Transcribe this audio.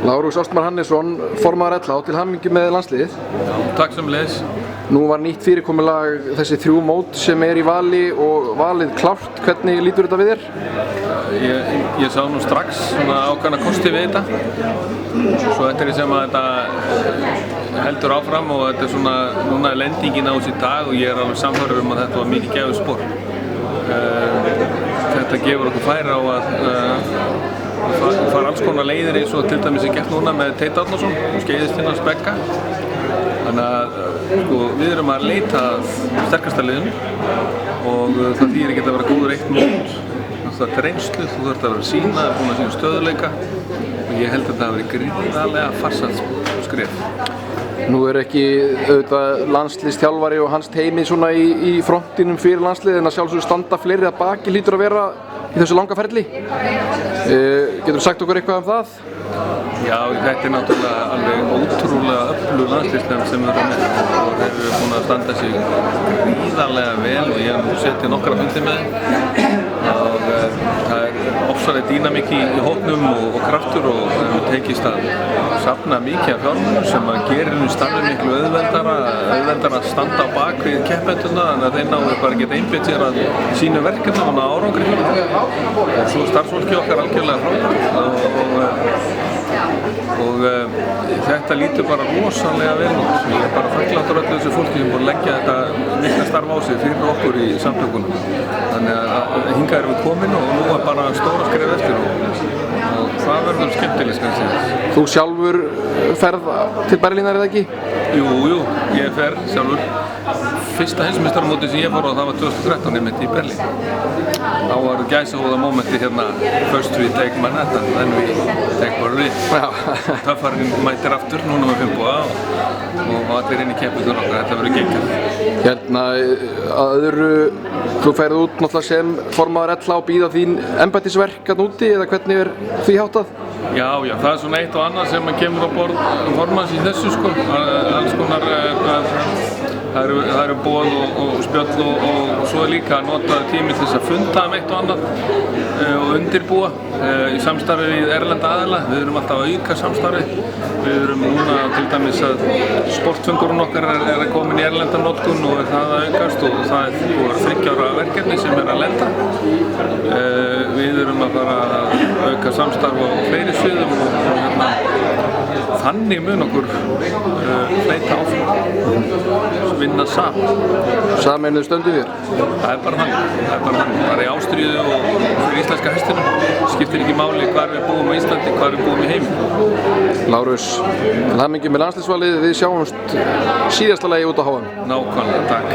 Lárus Ástmar Hannesson, formaður LH, til hamingju með landsliðið. Takk sömuleiðis. Nú var nýtt fyrirkomulag þessi 3 mót sem í vali og valið klárt. Hvernig lítur þetta við þér? Ég sá nú strax svona ákveðna kosti við þetta. Svo eftir því sem að þetta heldur áfram og þetta svona, núna er lendingin á þessi dag og ég alveg samfærður að þetta var mikið gæfuð sport. Þetta gefur okkur færi á að fara alls konar leiðir eins og til dæmis er gert núna með Teit Árnason og skeiðist hinn að spekka. Þannig að við erum að leita sterkasta liðinu og það þýðir ekki að vera góður eitt mót. Það er reynslu, þú þarf að vera sína, búin að sína stöðuleika og ég held að þetta hafi verið gríðarlega farsælt skref. Nú ekki auðvitað landsliðsþjálfari og hans teymi svona í frontinum fyrir landsliðið en að sjálfsögðu standa fleiri að baki hlýtur að vera í þessu langa ferli. Getur þú sagt okkur eitthvað um það? Já, þetta er náttúrulega alveg ótrúlega öflug landsliðsnefnd sem við erum með og þeir eru búin að standa sig gríðarlega vel og ég hef setið nokkra fundi með þeim og það er ofsalega dýnamík í hópnum og kraftur og við hefum tekist að safna mikið af fjármunum sem að gerir starfið miklu auðveldara að standa á bak við keppendurna þannig að þeir náðu bara að geta einbeitt sér að sínu verkefnum og árangri og svo starfsfólki okkar algjörlega frábært og þetta lítur bara rosalega vel út. Ég er bara þakklátur öllu þessu fólki sem búið að leggja þetta mikla starf á sig fyrir okkur í samtökunum. Þannig að hingað erum við komin og nú er bara stóra skref eftir og það verður skemmtileg kannski. Þú sjálfur ferð til Berlínar eða ekki? Jú, ég fer sjálfur. Fyrsta heimsmeistaramótið sem ég fór á það var 2013 einmitt í Berlín. Þá var gæsahúða mómenti hérna first we take Manhattan, then we take Berlin. Töffarinn mætir aftur núna með Finnboga og allir inn í keppnitur okkar, þetta verður geggjað. Hérna að öðru, þú ferð út náttúrulega sem formaður LH og býða þín embættisverk að úti eða hvernig er því háttað? Já, það er svona eitt og annað sem kemur á borð formanns í þessu sko, alls konar það eru boð og spjöll og svo er líka að nota tími til þess að funda eitt og annað og undirbúa í samstarfi við erlenda aðila. Við erum alltaf að auka samstarfi. Við erum núna til dæmis að sportföngurinn okkar er að koma í erlenda notkun og er það að aukast og það er búið að 30 ára verkefni sem er að lenda. Við erum að fara að auka samstarf á fleiri sviðum og þannig mun okkur fleyta áfram, vinna saman. Sameinuð stöndu þér? Það er bara þannig. Það er í ástríðu og fyrir íslenska hestinum. Skiptir ekki máli hvar við búum á Íslandi, hvar við búum í heiminum. Lárus, til hamingju með landsliðsvalið. Við sjáumst síðasta lagi út á HM. Nákvæmlega, takk.